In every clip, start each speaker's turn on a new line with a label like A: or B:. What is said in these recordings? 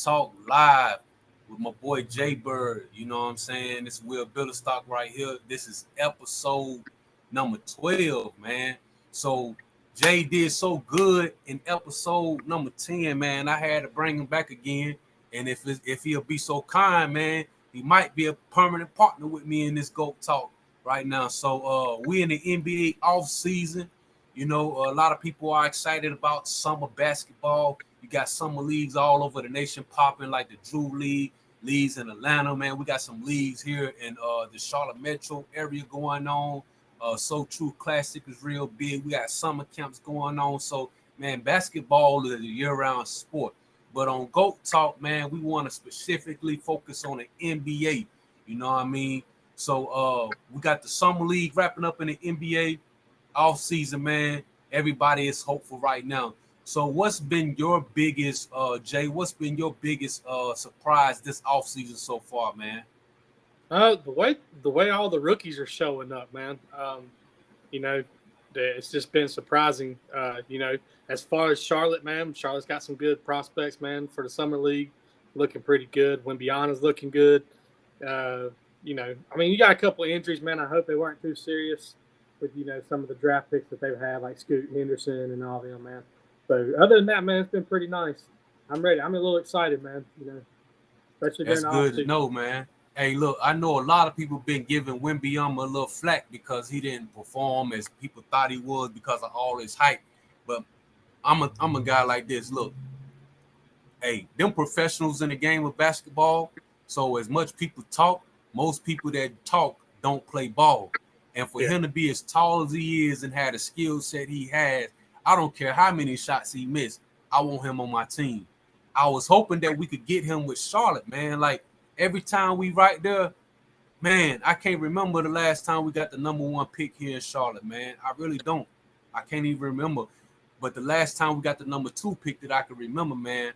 A: Talk Live with my boy Jay Bird. You know what I'm saying? This is Will Billerstock right here. This is episode number 12, man. So Jay did so good in episode number 10, man. I had to bring him back again. And if he'll be so kind, man, he might be a permanent partner with me in this GOAT Talk right now. So we in the NBA off season. You know, a lot of people are excited about summer basketball. You got summer leagues all over the nation popping, like the Drew League, leagues in Atlanta, man. We got some leagues here in the Charlotte metro area going on. So True Classic is real big. We got summer camps going on. So, man, basketball is a year-round sport. But on GOAT Talk, man, we want to specifically focus on the NBA. You know what I mean? So we got the summer league wrapping up in the NBA off season, man. Everybody is hopeful right now. So what's been your biggest, Jay, what's been your biggest surprise this off season so far, man?
B: The way all the rookies are showing up, man. You know, it's just been surprising. As far as Charlotte, man, Charlotte's got some good prospects, man, for the summer league, looking pretty good. Wembyana's looking good. I mean, you got a couple of injuries, man. I hope they weren't too serious with some of the draft picks that they've had, like Scoot Henderson and all them, man. So other than that, man, it's been pretty nice. I'm ready. I'm a little excited, man. Especially
A: That's
B: during the
A: good to
B: offseason.
A: know, man. Hey, look, I know a lot of people been giving Wembyama a little flack because he didn't perform as people thought he would because of all his hype. But I'm a guy like this. Look, hey, them professionals in the game of basketball. So as much people talk, most people that talk don't play ball. And for
B: Yeah.
A: him to be as tall as he is and have the skill set he has, I don't care how many shots he missed. I want him on my team. I was hoping that we could get him with Charlotte, man. Like every time we right there, man, I can't remember the last time we got the number one pick here in Charlotte, man. I really don't. I can't even remember. But the last time we got the number 2 pick that I can remember, man,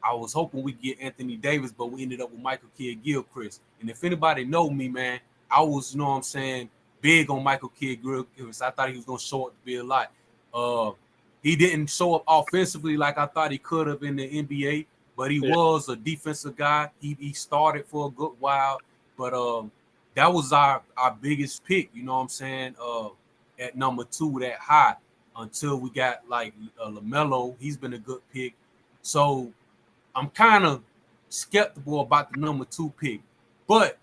A: I was hoping we'd get Anthony Davis, but we ended up with Michael Kidd-Gilchrist. And if anybody know me, man, I was, you know what I'm saying, big on Michael Kidd-Gilchrist. I thought he was going to show up to be a lot. He didn't show up offensively like I thought he could have in the NBA, but he was a defensive guy. He started for a good while, but that was our biggest pick, you know what I'm saying, at number 2 that high until we got like LaMelo. He's been a good pick. So I'm kind of skeptical about the number 2 pick, but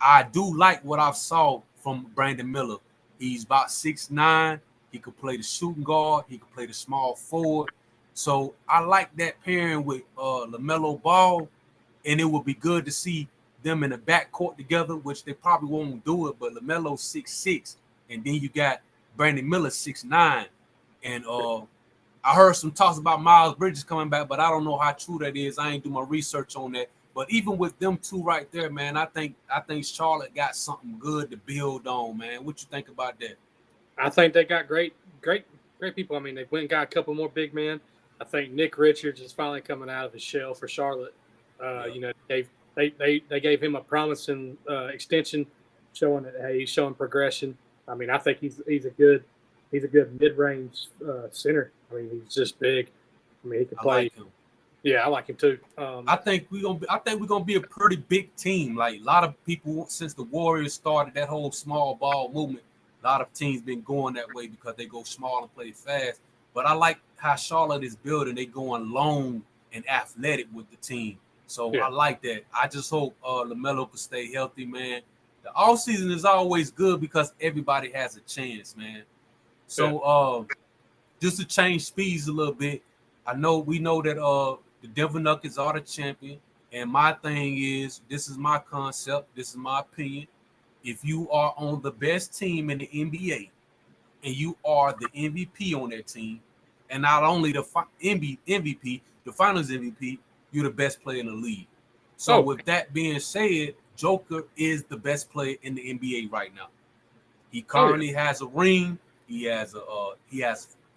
A: I do like what I saw from Brandon Miller. He's about 6'9". He could play the shooting guard. He could play the small forward. So I like that pairing with LaMelo Ball, and it would be good to see them in the backcourt together, which they probably won't do it, but LaMelo 6'6", and then you got Brandon Miller 6'9". And I heard some talks about Miles Bridges coming back, but I don't know how true that is. I ain't do my research on that. But even with them two right there, man, I think Charlotte got something good to build on, man. What you think about that?
B: I think they got great people. I mean, they went and got a couple more big men. I think Nick Richards is finally coming out of his shell for Charlotte. They gave him a promising extension, showing that hey, he's showing progression. I mean, I think he's a good mid-range center. I mean, he's just big. I mean, he can play.
A: Like him.
B: Yeah, I like him too.
A: I think we're gonna be a pretty big team. Like a lot of people since the Warriors started that whole small ball movement. A lot of teams been going that way because they go small and play fast. But I like how Charlotte is building. They going long and athletic with the team. So I like that. I just hope LaMelo can stay healthy, man. The offseason is always good because everybody has a chance, man. So just to change speeds a little bit, we know that the Denver Nuggets are the champion. And my thing is, this is my concept, this is my opinion. If you are on the best team in the NBA and you are the MVP on that team, and not only the MVP, the finals MVP, you're the best player in the league. So with that being said, Joker is the best player in the NBA right now. He currently has a ring. He has a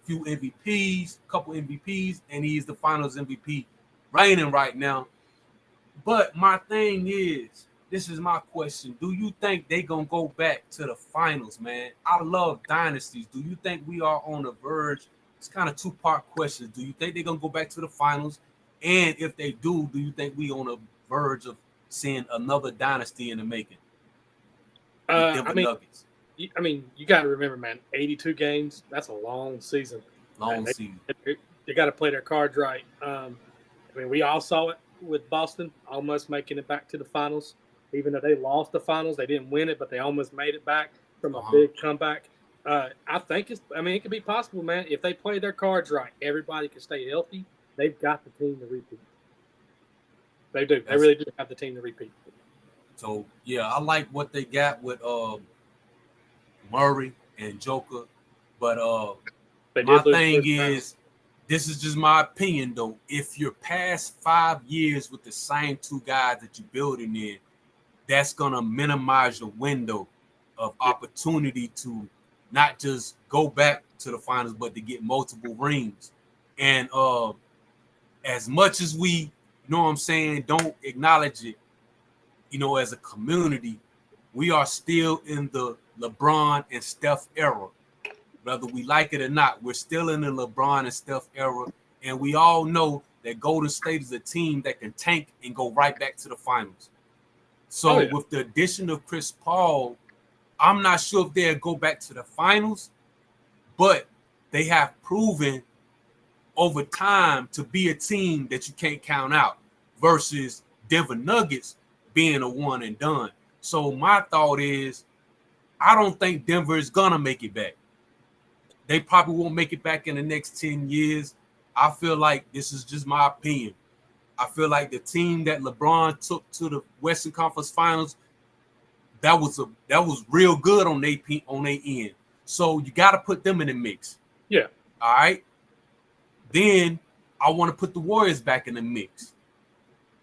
A: few MVPs, couple MVPs, and he's the finals MVP reigning right now. But my thing is, this is my question. Do you think they going to go back to the finals, man? I love dynasties. Do you think we are on the verge? It's kind of two-part questions. Do you think they're going to go back to the finals? And if they do you think we on the verge of seeing another dynasty in the making with
B: I
A: Denver
B: mean,
A: Nuggets?
B: you got to remember, man, 82 games. That's a long season.
A: Long season.
B: They got to play their cards right. I mean, we all saw it with Boston almost making it back to the finals. Even though they lost the finals, they didn't win it, but they almost made it back from a big comeback. I think it could be possible, man. If they play their cards right, everybody can stay healthy. They've got the team to repeat. They do. They really do have the team to repeat.
A: So yeah, I like what they got with Murray and Joker, but my thing is, this is just my opinion though. If you're past 5 years with the same two guys that you're building in, that's gonna minimize your window of opportunity to not just go back to the finals, but to get multiple rings. And as much as we, you know what I'm saying, don't acknowledge it, as a community, we are still in the LeBron and Steph era. Whether we like it or not, we're still in the LeBron and Steph era. And we all know that Golden State is a team that can tank and go right back to the finals. So with the addition of Chris Paul, I'm not sure if they'll go back to the finals, but they have proven over time to be a team that you can't count out versus Denver Nuggets being a one and done. So my thought is, I don't think Denver is going to make it back. They probably won't make it back in the next 10 years. I feel like this is just my opinion. I feel like the team that LeBron took to the Western Conference Finals, that was real good on their end. So you got to put them in the mix.
B: Yeah.
A: All right. Then I want to put the Warriors back in the mix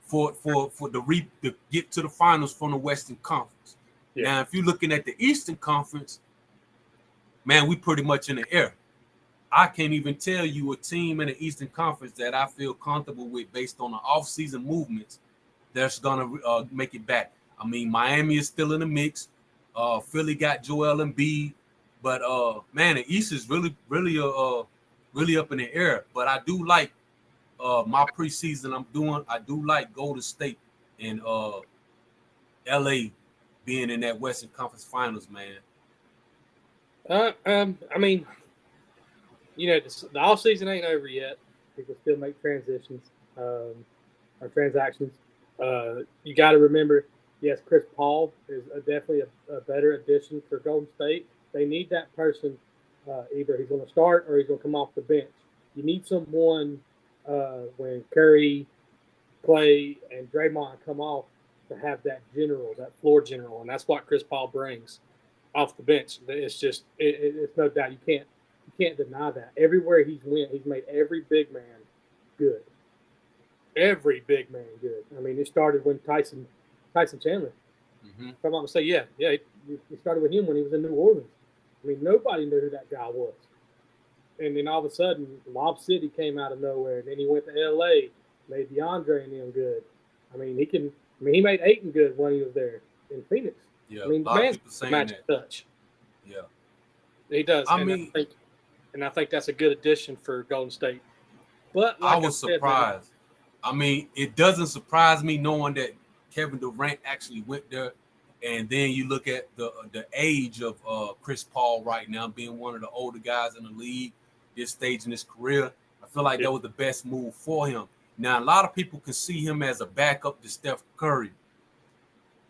A: for to get to the finals from the Western Conference. Yeah. Now, if you're looking at the Eastern Conference, man, we pretty much in the air. I can't even tell you a team in the Eastern Conference that I feel comfortable with based on the offseason movements that's going to make it back. I mean, Miami is still in the mix. Philly got Joel Embiid. But, man, the East is really up in the air. But I do like my preseason I do like Golden State and LA being in that Western Conference Finals, man.
B: I mean, the off season ain't over yet. People still make transitions or transactions. You got to remember, yes, Chris Paul is definitely a better addition for Golden State. They need that person. Either he's going to start or he's going to come off the bench. You need someone when Curry, Clay, and Draymond come off to have that floor general, and that's what Chris Paul brings off the bench. It's just it's no doubt you can't deny that. Everywhere he's went, he's made every big man good. Every big man good. I mean, it started when Tyson Chandler. Mm-hmm. If I'm not mistaken, it started with him when he was in New Orleans. I mean, nobody knew who that guy was. And then all of a sudden, Lob City came out of nowhere. And then he went to L.A., made DeAndre and them good. I mean, he made Ayton good when he was there in Phoenix.
A: Yeah,
B: I mean, man's magic touch.
A: Yeah,
B: he does. I think that's a good addition for Golden State. But
A: I was surprised. I mean, it doesn't surprise me knowing that Kevin Durant actually went there. And then you look at the age of Chris Paul right now, being one of the older guys in the league, this stage in his career. I feel like that was the best move for him. Now, a lot of people can see him as a backup to Steph Curry.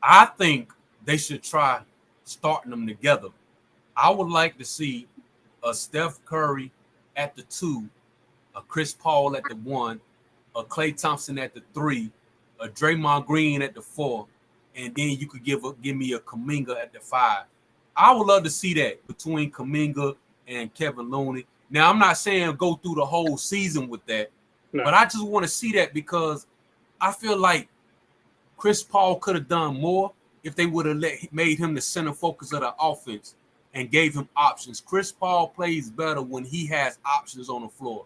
A: I think they should try starting them together. I would like to see a Steph Curry at the 2, a Chris Paul at the 1, a Klay Thompson at the 3, a Draymond Green at the 4, and then you could give me a Kuminga at the 5. I would love to see that between Kuminga and Kevin Looney. Now, I'm not saying go through the whole season with that, but I just want to see that because I feel like Chris Paul could have done more if they would have made him the center focus of the offense and gave him options. Chris Paul plays better when he has options on the floor.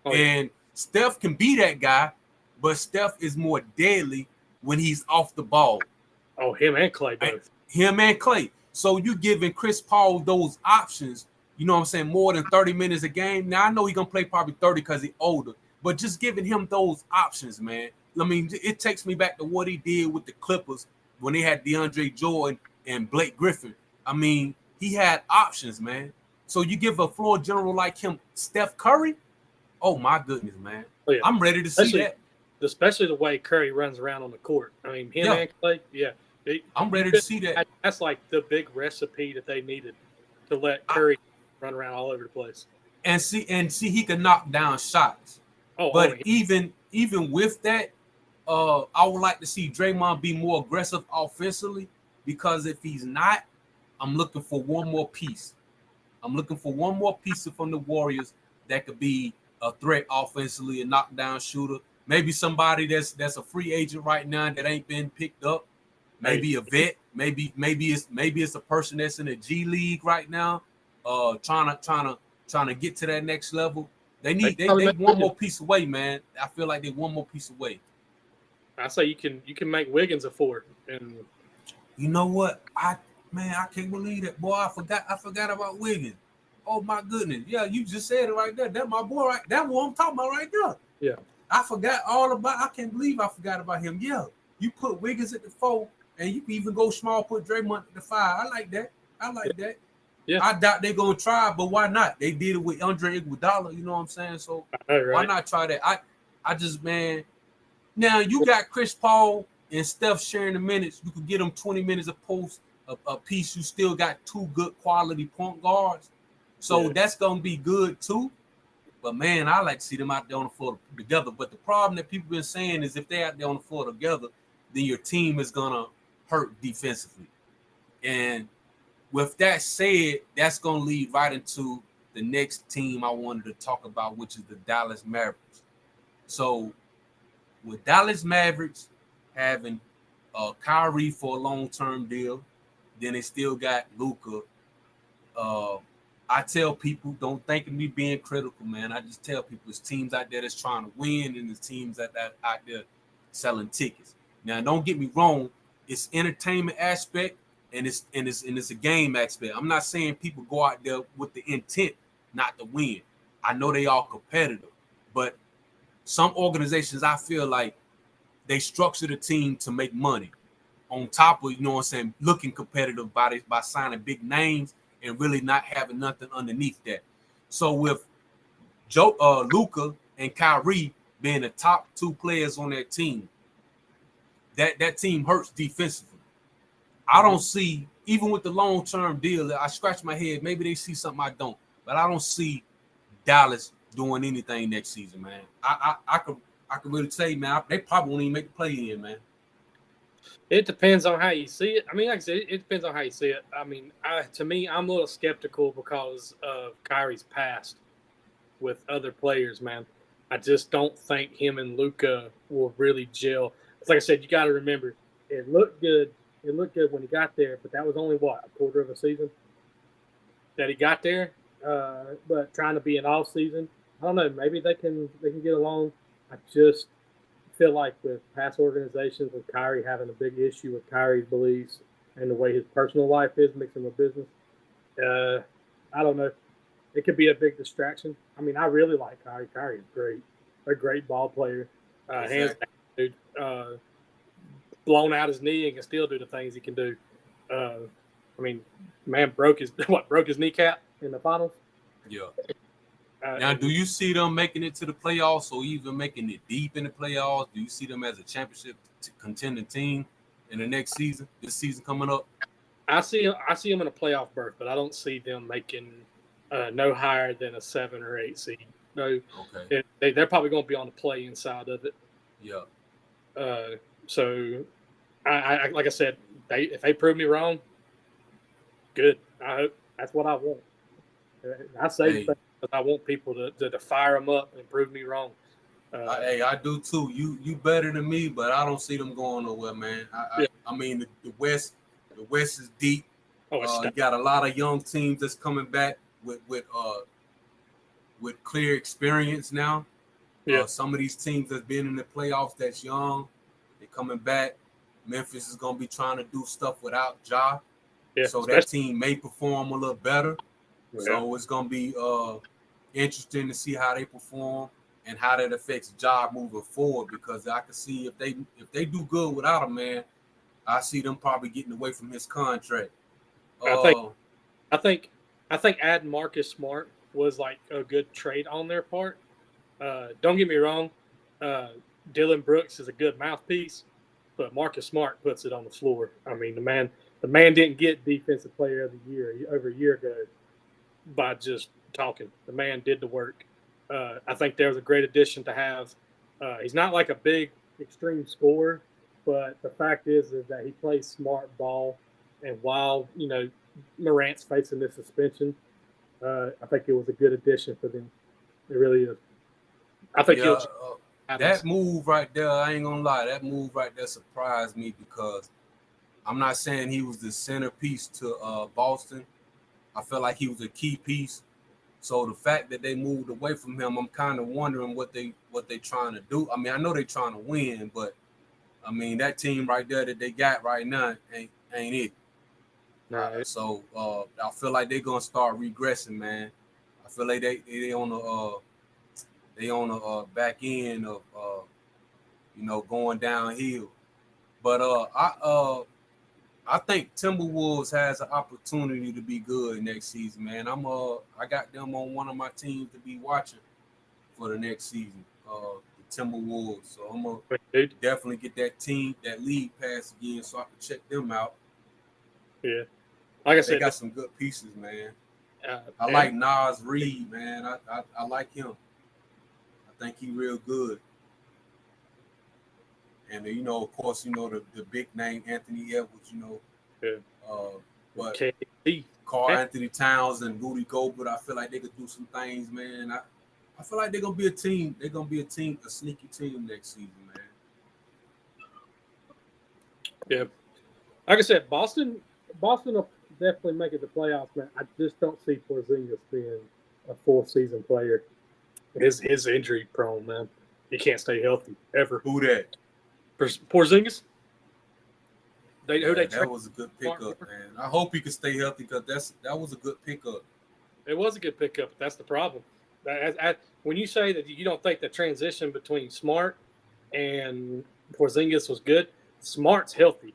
A: And Steph can be that guy, but Steph is more deadly when he's off the ball.
B: Oh, him and Clay both.
A: Him and Clay. So you giving Chris Paul those options, you know what I'm saying, more than 30 minutes a game. Now, I know he's going to play probably 30 because he's older, but just giving him those options, man. I mean, it takes me back to what he did with the Clippers when they had DeAndre Jordan and Blake Griffin. I mean, he had options, man. So you give a floor general like him, Steph Curry. Oh my goodness, man!
B: Oh, yeah.
A: I'm ready to see that.
B: Especially the way Curry runs around on the court. I mean, him and Clay,
A: I'm ready to see that.
B: That's like the big recipe that they needed to let Curry run around all over the place.
A: And see, he can knock down shots. But even with that, I would like to see Draymond be more aggressive offensively, because if he's not, I'm looking for one more piece. I'm looking for one more piece from the Warriors that could be a threat offensively, a knockdown shooter. Maybe somebody that's a free agent right now that ain't been picked up. Maybe a vet. Maybe it's a person that's in the G League right now, trying to get to that next level. They one more piece away, man. I feel like they one more piece away.
B: I say you can make Wiggins a 4. And
A: you know what? I can't believe that, boy. I forgot about Wiggins. Oh my goodness. Yeah, you just said it right there. That's my boy, right? That's what I'm talking about right there.
B: Yeah.
A: I forgot all about. I can't believe I forgot about him. Yeah. You put Wiggins at the 4, and you can even go small, put Draymond at the 5. I like that. That. Yeah. I doubt they're gonna try, but why not? They did it with Andre Iguodala, you know what I'm saying? So why not try that? I just, man. Now you got Chris Paul and Steph sharing the minutes. You could get them 20 minutes a piece. You still got 2 good quality point guards. So that's gonna be good too. But man, I like to see them out there on the floor together. But the problem that people been saying is if they're out there on the floor together, then your team is gonna hurt defensively. And with that said, that's gonna lead right into the next team I wanted to talk about, which is the Dallas Mavericks. So with Dallas Mavericks having Kyrie for a long-term deal, then they still got Luka. I tell people, don't think of me being critical, man. I just tell people it's teams out there that's trying to win, and there's teams that out there selling tickets. Now, don't get me wrong, it's entertainment aspect and it's a game aspect. I'm not saying people go out there with the intent not to win. I know they are competitive, but some organizations, I feel like they structure the team to make money on top of, you know what I'm saying, looking competitive by signing big names and really not having nothing underneath that. So with Luka and Kyrie being the top 2 players on that team, that team hurts defensively. I don't see, even with the long-term deal, I scratch my head. Maybe they see something I don't, but I don't see Dallas doing anything next season, man. I could really say, man, they probably won't even make the play-in, man.
B: It depends on how you see it. I mean, like I said, it depends on how you see it. I mean, to me, I'm a little skeptical because of Kyrie's past with other players, man. I just don't think him and Luka will really gel. It's like I said, you got to remember, it looked good. It looked good when he got there, but that was only, a quarter of a season that he got there. But trying to be an off season, I don't know. Maybe they can get along. I just feel like with past organizations, with Kyrie having a big issue with Kyrie's beliefs and the way his personal life is mixing with business, I don't know. It could be a big distraction. I mean, I really like Kyrie. Kyrie is great. A great ball player. Hands down, dude. Blown out his knee and can still do the things he can do. I mean, man broke his kneecap in the finals.
A: Yeah. Now, do you see them making it to the playoffs or even making it deep in the playoffs? Do you see them as a championship contending team in the next season, this season coming up?
B: I see them in a playoff berth, but I don't see them making no higher than a 7 or 8 seed. No, okay. They're probably going to be on the play-in side of it.
A: Yeah.
B: So, I like I said, if they prove me wrong, good. I hope that's what I want. I say because I want people to fire them up and prove me wrong.
A: I do too. You better than me, but I don't see them going nowhere, man. I mean, the West is deep. You got a lot of young teams that's coming back with clear experience now. Yeah. Some of these teams that's been in the playoffs that's young, they're coming back. Memphis is gonna be trying to do stuff without Ja. Yeah, so that team may perform a little better. Yeah. So it's gonna be interesting to see how they perform. and how that affects job moving forward. Because I can see if they do good without him, man, I see them probably getting away from his contract.
B: I think I think I think adding Marcus Smart was like a good trade on their part. Don't get me wrong, uh, Dylan Brooks is a good mouthpiece, but Marcus Smart puts it on the floor. I mean, the man didn't get Defensive Player of the Year over a year ago by just talking. The man did the work. I think there was a great addition to have. He's not like a big extreme scorer, but the fact is that he plays smart ball. And while Morant's facing this suspension, I think it was a good addition for them. It really is. I think
A: Yeah,
B: he'll.
A: that move right there, I ain't gonna lie, that move right there surprised me because I'm not saying he was the centerpiece to Boston. I felt like he was a key piece. So the fact that they moved away from him, I'm kind of wondering what they trying to do. I mean, I know they're trying to win, but I mean that team right there that they got right now ain't it.
B: No,
A: So I feel like they're gonna start regressing, man. I feel like they on the back end of going downhill. But I think Timberwolves has an opportunity to be good next season, man. I got them on one of my teams to be watching for the next season. The Timberwolves. So I'm gonna definitely get that league pass again, so I can check them out.
B: yeah. Like I
A: They
B: said,
A: got some good pieces, man. I
B: and
A: like Nas Reed, man. I like him. I think he real good. And of course, the big name Anthony Edwards,
B: yeah.
A: but
B: KD.
A: Carl Anthony Towns and Rudy Gobert, I feel like they could do some things, man. I feel like they're gonna be a team. They're gonna be a sneaky team next season, man.
B: Yeah. Like I said, Boston will definitely make it the playoffs, man. I just don't see Porzingis being a full season player. His injury prone, man. He can't stay healthy ever.
A: Who that?
B: Porzingis.
A: That was a good pickup, man. I hope he can stay healthy because that was a good pickup.
B: It was a good pickup. That's the problem. When you say that you don't think the transition between Smart and Porzingis was good, Smart's healthy.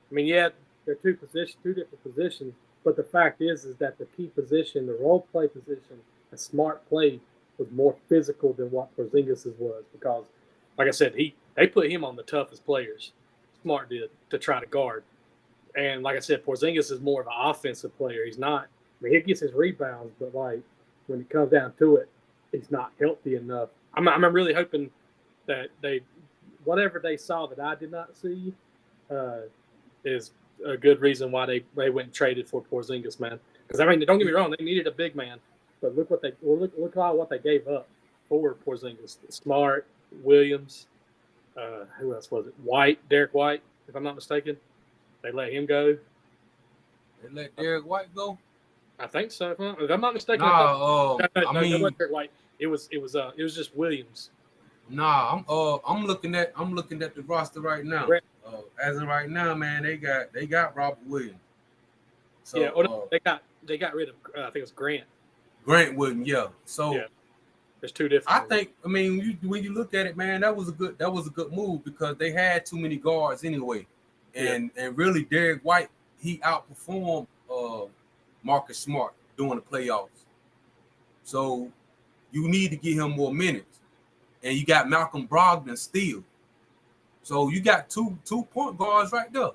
B: I mean, yeah, they're two different positions, but the fact is that the key position, the role play position, that Smart played was more physical than what Porzingis was because, like I said, they put him on the toughest players. Smart did to try to guard, and like I said, Porzingis is more of an offensive player. He's not. I mean, he gets his rebounds, but like when it comes down to it, he's not healthy enough. I'm really hoping that whatever they saw that I did not see, is a good reason why they went and traded for Porzingis, man. Because I mean, don't get me wrong, they needed a big man, but look what they gave up for Porzingis: Smart, Williams, who else was it? Derek White, if I'm not mistaken. They let him go.
A: They let Derek White go.
B: I think so. If I'm not mistaken,
A: Nah,
B: no, wasn't Derek White. It was just Williams.
A: Nah, I'm looking at the roster right now. As of right now, man, they got Robert Williams. So
B: yeah, they got rid of I think it was Grant.
A: Grant Williams, yeah. So
B: yeah, there's two different.
A: I think when you look at it, man, that was a good move because they had too many guards anyway, and really Derek White he outperformed Marcus Smart during the playoffs. So you need to give him more minutes, and you got Malcolm Brogdon still. So you got two point guards right there.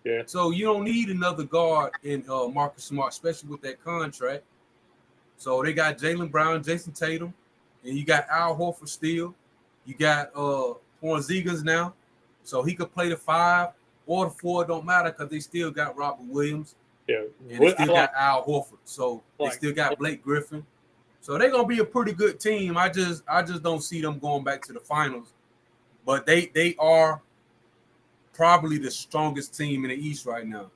B: Yeah.
A: So you don't need another guard in Marcus Smart, especially with that contract. So they got Jaylen Brown, Jason Tatum, and you got Al Horford still. You got Porzingis now, so he could play the 5 or the 4. Don't matter because they still got Robert Williams.
B: Yeah,
A: and they still got Al Horford. So they still got Blake Griffin. So they're gonna be a pretty good team. I just don't see them going back to the finals. But they are probably the strongest team in the East right now,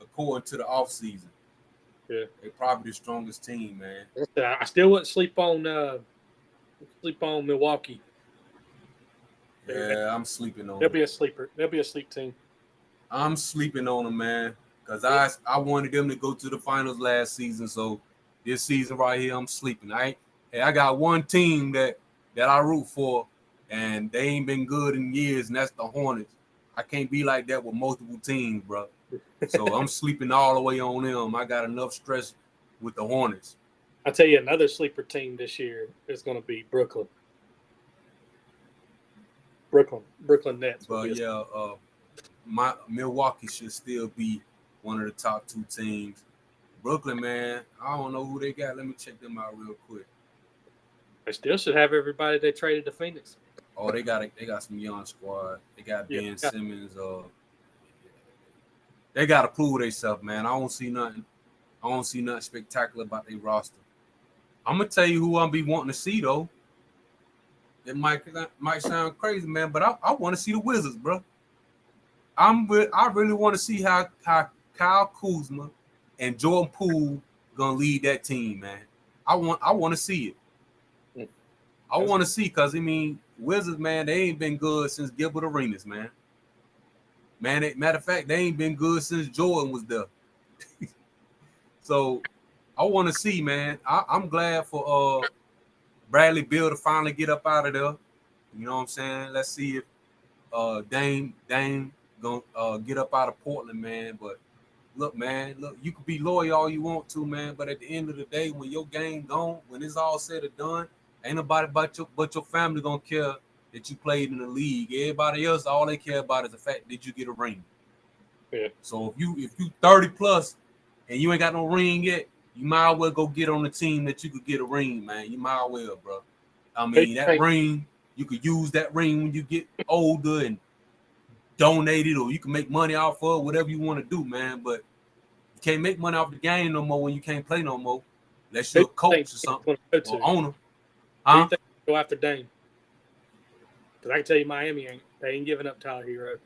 A: according to the offseason.
B: Yeah,
A: they're probably the strongest team, man.
B: I still wouldn't sleep on Milwaukee.
A: Yeah, I'm sleeping on.
B: They'll be a sleeper. They'll be a sleep team.
A: I'm sleeping on them, man, because I wanted them to go to the finals last season. So this season right here, I'm sleeping. I got one team that that I root for, and they ain't been good in years, and that's the Hornets. I can't be like that with multiple teams, bro. So I'm sleeping all the way on them. I got enough stress with the Hornets.
B: I'll tell you another sleeper team this year is going to be Brooklyn. Brooklyn Nets.
A: But yeah, my Milwaukee should still be one of the top 2 teams. Brooklyn, man, I don't know who they got. Let me check them out real quick.
B: They still should have everybody they traded to Phoenix.
A: Oh, they got some young squad. They got Ben Simmons. They got to prove themselves, man. I don't see nothing spectacular about their roster. I'm gonna tell you who I'm be wanting to see though. It might sound crazy, man, but I want to see the Wizards, bro. I really want to see how Kyle Kuzma and Jordan Poole gonna lead that team, man. I want to see it. I want to see, because I mean, Wizards, man, they ain't been good since Gilbert Arenas, man. Matter of fact, they ain't been good since Jordan was there. So I want to see, man. I'm glad for Bradley Beal to finally get up out of there. You know what I'm saying? Let's see if Dame gonna get up out of Portland, man. But look, man, you can be loyal all you want to, man. But at the end of the day, when your game gone, when it's all said and done, ain't nobody but your family gonna care that you played in the league. Everybody else, all they care about is the fact that you get a ring.
B: Yeah.
A: So if you 30 plus and you ain't got no ring yet, you might as well go get on the team that you could get a ring, man. You might as well, bro. I mean, that ring, you could use that ring when you get older and donate it, or you can make money off of whatever you want to do, man. But you can't make money off the game no more when you can't play no more. Unless you're a coach or something, or owner.
B: Who do you think go after Dame? Because I can tell you Miami they ain't giving up Tyler Hero.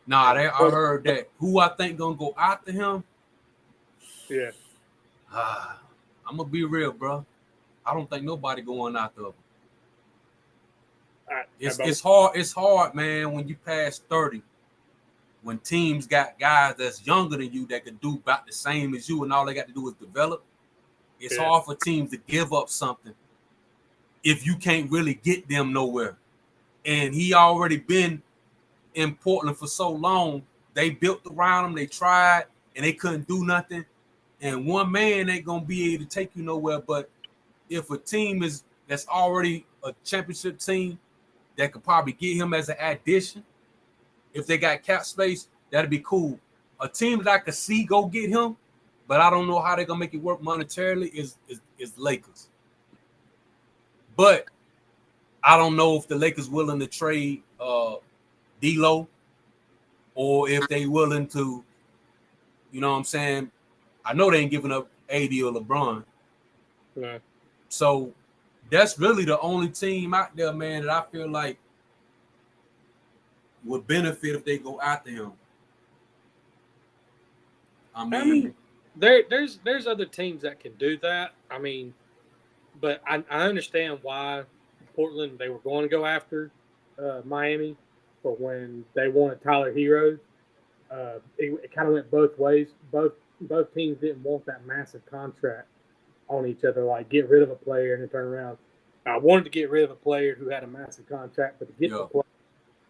A: Nah, I heard that. Who I think gonna go after him?
B: Yeah.
A: I'm gonna be real, bro. I don't think nobody going after him. It's hard, man, when you pass 30. When teams got guys that's younger than you that can do about the same as you, and all they got to do is develop. It's hard for teams to give up something if you can't really get them nowhere. And he already been in Portland for so long. They built around him, they tried, and they couldn't do nothing. And one man ain't gonna be able to take you nowhere. But if a team that's already a championship team that could probably get him as an addition, if they got cap space, that'd be cool. A team that I could see go get him, but I don't know how they're gonna make it work monetarily is Lakers. But I don't know if the Lakers willing to trade D'Lo, or if they willing to, you know what I'm saying? I know they ain't giving up AD or LeBron.
B: Yeah.
A: So that's really the only team out there, man, that I feel like would benefit if they go after him. I mean
B: there's other teams that can do that. I mean, but I understand why Portland, they were going to go after Miami, but when they wanted Tyler Hero, it kind of went both ways. Both teams didn't want that massive contract on each other, like get rid of a player and then turn around. I wanted to get rid of a player who had a massive contract, but to get the player,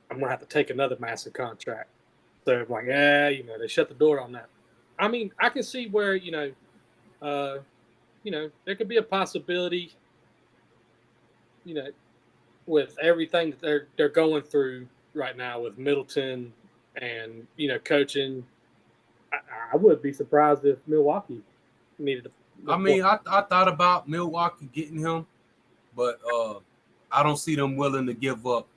B: I'm gonna have to take another massive contract. So I'm like, they shut the door on that. I mean, I can see where there could be a possibility, with everything that they're going through right now with Middleton and coaching. I would be surprised if Milwaukee needed to.
A: I thought about Milwaukee getting him, but I don't see them willing to give up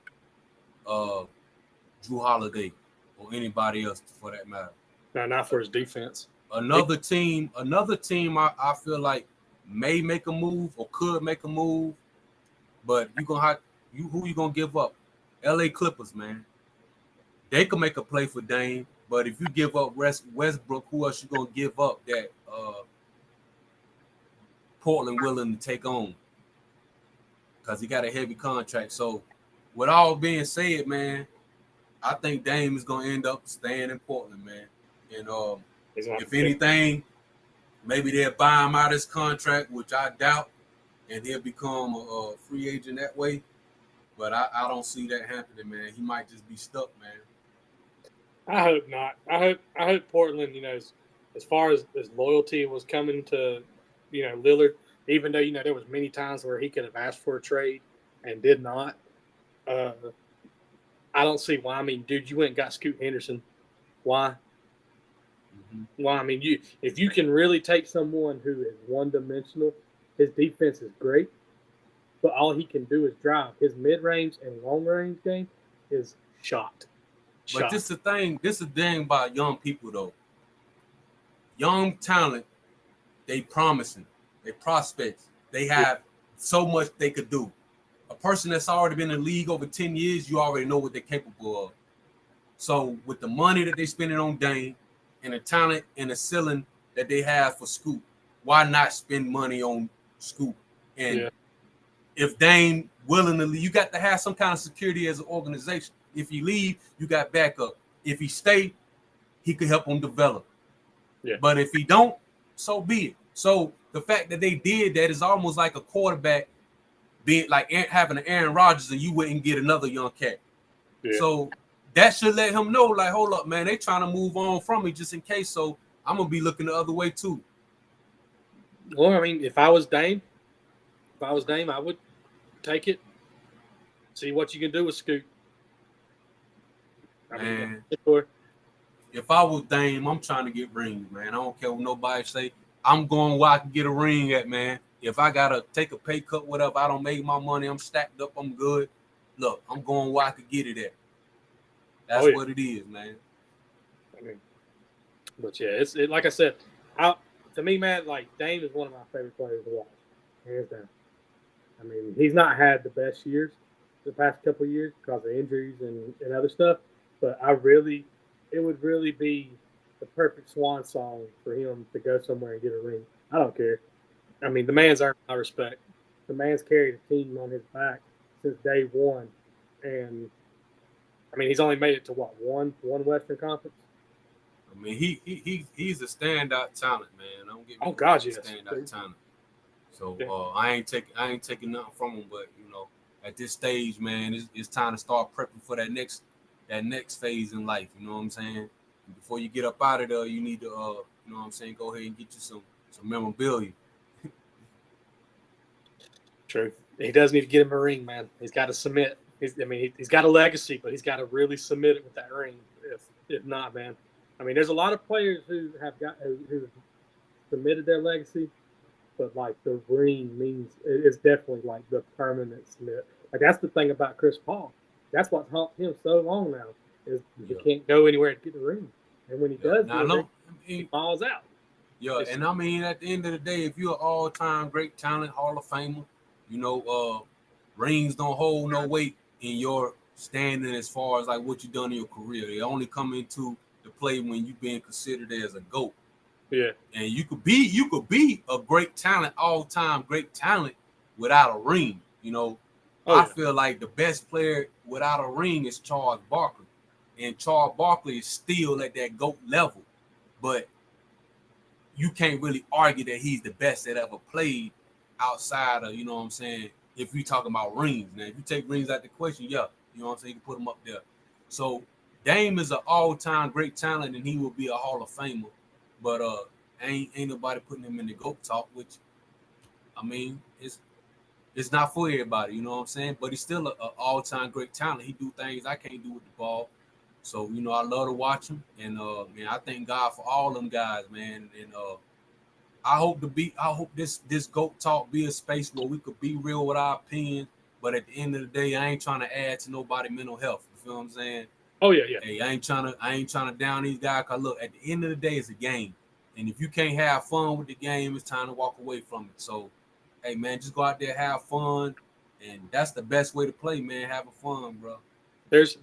A: Drew Holiday or anybody else for that matter.
B: No, not for his defense.
A: Another team I feel like may make a move or could make a move, but who you gonna give up? LA Clippers, man. They could make a play for Dame, but if you give up Westbrook, who else you gonna give up that Portland willing to take on? Because he got a heavy contract. So with all being said, man, I think Dame is gonna end up staying in Portland, man. And if anything, maybe they'll buy him out of his contract, which I doubt. and he'll become a free agent that way. But I don't see that happening, man. He might just be stuck, man.
B: I hope not. I hope Portland, as far as loyalty was coming to, Lillard, even though there was many times where he could have asked for a trade and did not. Uh, I don't see why. I mean, dude, you went and got Scoot Henderson. Why?
A: Mm-hmm.
B: Why? I mean, if you can really take someone who is one dimensional, his defense is great, but all he can do is drive. His mid range and long range game is shot.
A: But
B: Shot.
A: this is the thing. This is the thing about young people, though. Young talent, they promising, they prospects, they have so much they could do. A person that's already been in the league over 10 years, you already know what they're capable of. So with the money that they spending on Dame and the talent and the ceiling that they have for Scoot, why not spend money on Scoot? And
B: Yeah.
A: if Dame willingly, you got to have some kind of security as an organization. If he leave, you got backup. If he stay, he could help him develop.
B: Yeah.
A: But if he don't, so be it. So the fact that they did that is almost like a quarterback being like having an Aaron Rodgers and you wouldn't get another young cat.
B: Yeah.
A: So that should let him know, like, hold up, man, they trying to move on from me just in case. So I'm gonna be looking the other way too.
B: Well, I mean, if I was Dame, I would take it. See what you can do with Scoot. I mean,
A: Man, if I was Dame, I'm trying to get rings, man. I don't care what nobody say. I'm going where I can get a ring at, man. If I gotta take a pay cut, whatever, I don't make my money, I'm stacked up, I'm good. Look, I'm going where I could get it at. That's what it is, man.
B: I mean, but yeah, it's like I said, to me, man, like Dame is one of my favorite players to watch, hands down. I mean, he's not had the best years the past couple of years because of injuries and other stuff, but it would really be the perfect swan song for him to go somewhere and get a ring. I don't care. I mean, the man's earned my respect. The man's carried a team on his back since day one, and I mean, he's only made it to what one Western Conference.
A: I mean, he's a standout talent, man. Don't get me
B: Oh
A: wrong,
B: God,
A: he's a
B: yes.
A: standout talent. So
B: Yeah.
A: I ain't taking nothing from him, but at this stage, man, it's time to start prepping for that next phase in life. You know what I'm saying? And before you get up out of there, you need to you know what I'm saying, go ahead and get you some memorabilia.
B: True. He does need to get him a ring, man. He's got to submit. He's got a legacy, but he's got to really submit it with that ring. If not, man. I mean, there's a lot of players who have who submitted their legacy, but like the ring means it's definitely like the permanent submit. Like that's the thing about Chris Paul. That's what's haunted him so long now is he can't go anywhere to get the ring, and when he does
A: Now,
B: get a ring,
A: I mean,
B: he falls out.
A: yeah, and I mean, at the end of the day, if you're an all-time great talent, Hall of Famer, rings don't hold no weight in your standing as far as like what you've done in your career. They only come into the play when you've been considered as a GOAT.
B: Yeah,
A: And you could be a great talent, all-time great talent without a ring. I feel like the best player without a ring is Charles Barkley. And Charles Barkley is still at that GOAT level. But you can't really argue that he's the best that ever played outside of, you know what I'm saying, if you're talking about rings. Now, if you take rings out the question, yeah, you know what I'm saying, you can put him up there. So Dame is an all-time great talent, and he will be a Hall of Famer. But ain't nobody putting him in the GOAT talk, which, I mean, it's not for everybody, you know what I'm saying? But he's still an all-time great talent. He do things I can't do with the ball. So, I love to watch him. And, man, I thank God for all them guys, man. And I hope this GOAT talk be a space where we could be real with our opinions. But at the end of the day, I ain't trying to add to nobody mental health. You feel what I'm saying?
B: Oh yeah.
A: Hey, I ain't trying to down these guys. Cause look, at the end of the day, it's a game. And if you can't have fun with the game, it's time to walk away from it. So, hey man, just go out there, have fun. And that's the best way to play, man. Having fun, bro.
B: There's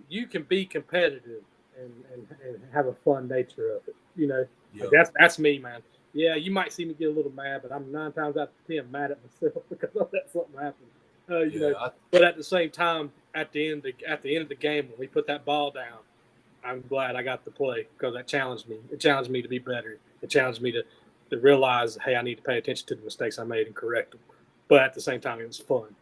B: you can be competitive and have a fun nature of it.
A: Yeah.
B: Like that's me, man. Yeah, you might see me get a little mad, but I'm 9 times out of 10 mad at myself because I let something happen. But at the same time, at the end of the game, when we put that ball down, I'm glad I got to play because that challenged me. It challenged me to be better. It challenged me to realize, hey, I need to pay attention to the mistakes I made and correct them. But at the same time, it was fun.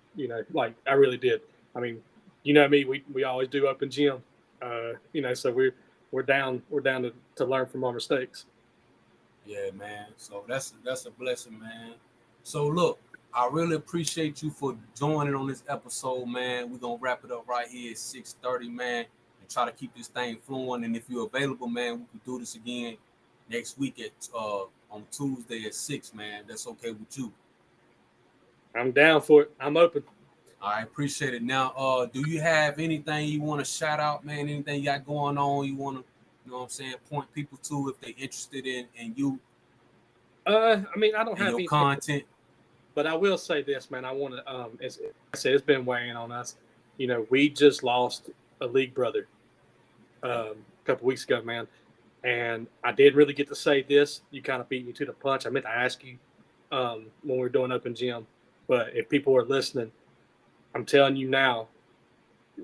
B: Like I really did. I mean, me, we always do open gym. So we're down to learn from our mistakes.
A: Yeah, man. So that's a blessing, man. So look, I really appreciate you for joining on this episode, man. We're gonna wrap it up right here at 6:30, man, and try to keep this thing flowing. And if you're available, man, we can do this again next week at on Tuesday at 6, man. That's okay with you.
B: I'm down for it. I'm open.
A: I appreciate it. Now, do you have anything you want to shout out, man? Anything you got going on you want to, what I'm saying, point people to if they're interested in you
B: I mean, I don't
A: and
B: have
A: your
B: anything,
A: content?
B: but I will say this, man. I want to, as I said, it's been weighing on us. We just lost a league brother a couple weeks ago, man. And I didn't really get to say this. You kind of beat me to the punch. I meant to ask you when we were doing open gym. But if people are listening, I'm telling you now,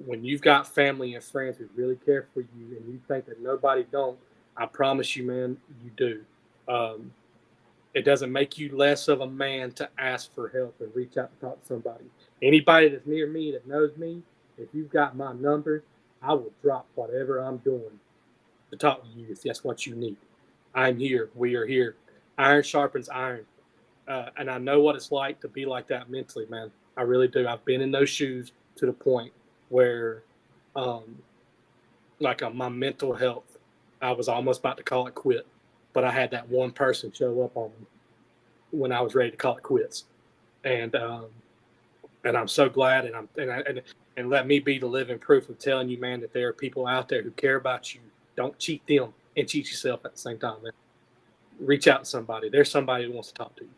B: when you've got family and friends who really care for you and you think that nobody don't, I promise you, man, you do. Um, it doesn't make you less of a man to ask for help and reach out and talk to somebody. Anybody that's near me that knows me, if you've got my number, I will drop whatever I'm doing to talk to you if that's what you need. I'm here. We are here. Iron sharpens iron. And I know what it's like to be like that mentally, man. I really do. I've been in those shoes to the point where, um, like my mental health, I was almost about to call it quit, but I had that one person show up on me when I was ready to call it quits, and I'm so glad, and let me be the living proof of telling you, man, that there are people out there who care about you. Don't cheat them and cheat yourself at the same time, man. Reach out to somebody. There's somebody who wants to talk to you.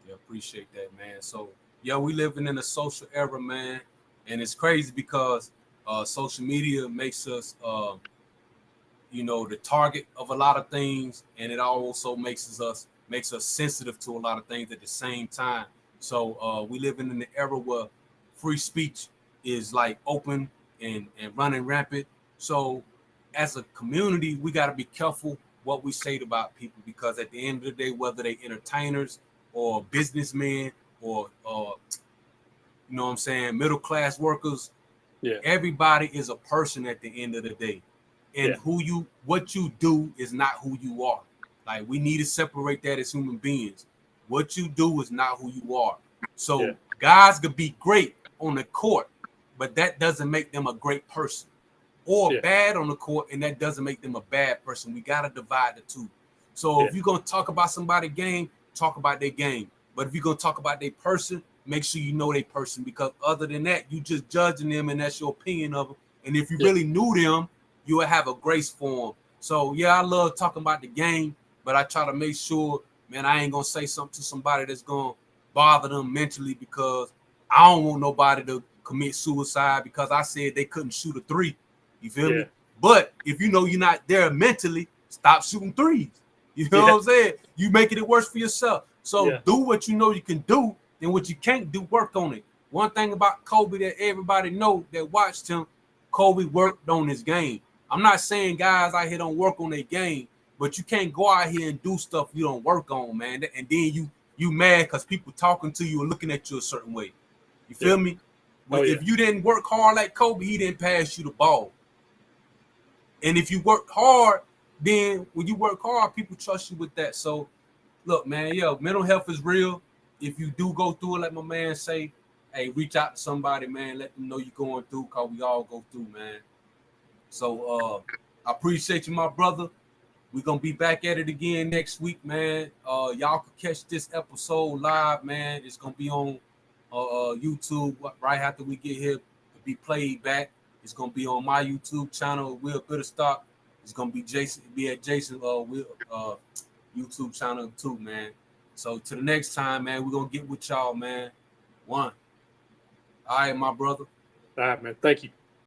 A: Yeah, appreciate that, man. So, yeah, we living in a social era, man, and it's crazy because social media makes us, the target of a lot of things, and it also makes us sensitive to a lot of things at the same time. So, we living in the era where free speech is like open and running rampant. So, as a community, we got to be careful what we say about people because at the end of the day, whether they entertainers or businessmen or what I'm saying, middle class workers,
B: Yeah.
A: everybody is a person at the end of the day. And what you do is not who you are. Like we need to separate that as human beings. What you do is not who you are. So guys could be great on the court, but that doesn't make them a great person. Or bad on the court, and that doesn't make them a bad person. We got to divide the two. So if you're going to talk about somebody's game, talk about their game. But if you're going to talk about their person, make sure you know their person, because other than that, you just judging them, and that's your opinion of them. And if you really knew them, you would have a grace for them. So, I love talking about the game, but I try to make sure, man, I ain't going to say something to somebody that's going to bother them mentally, because I don't want nobody to commit suicide because I said they couldn't shoot a three. You feel me? But if you know you're not there mentally, stop shooting threes. You know what I'm saying? You making it worse for yourself. So do what you know you can do, and what you can't do, work on it. One thing about Kobe that everybody know that watched him, Kobe worked on his game. I'm not saying guys out here don't work on their game, but you can't go out here and do stuff you don't work on, man. And then you mad because people talking to you and looking at you a certain way. You feel me? But if you didn't work hard like Kobe, he didn't pass you the ball. And if you work hard, then when you work hard, people trust you with that. So, look, man, mental health is real. If you do go through it, like my man say, hey, reach out to somebody, man. Let them know you're going through, because we all go through, man. So, I appreciate you, my brother. We're going to be back at it again next week, man. Y'all can catch this episode live, man. It's going to be on YouTube right after we get here to be played back. It's gonna be on my YouTube channel, Will Gooderstock. It's gonna be at Jason YouTube channel too, man. So to the next time, man, we're gonna get with y'all, man. One. All right, my brother.
B: All right, man. Thank you.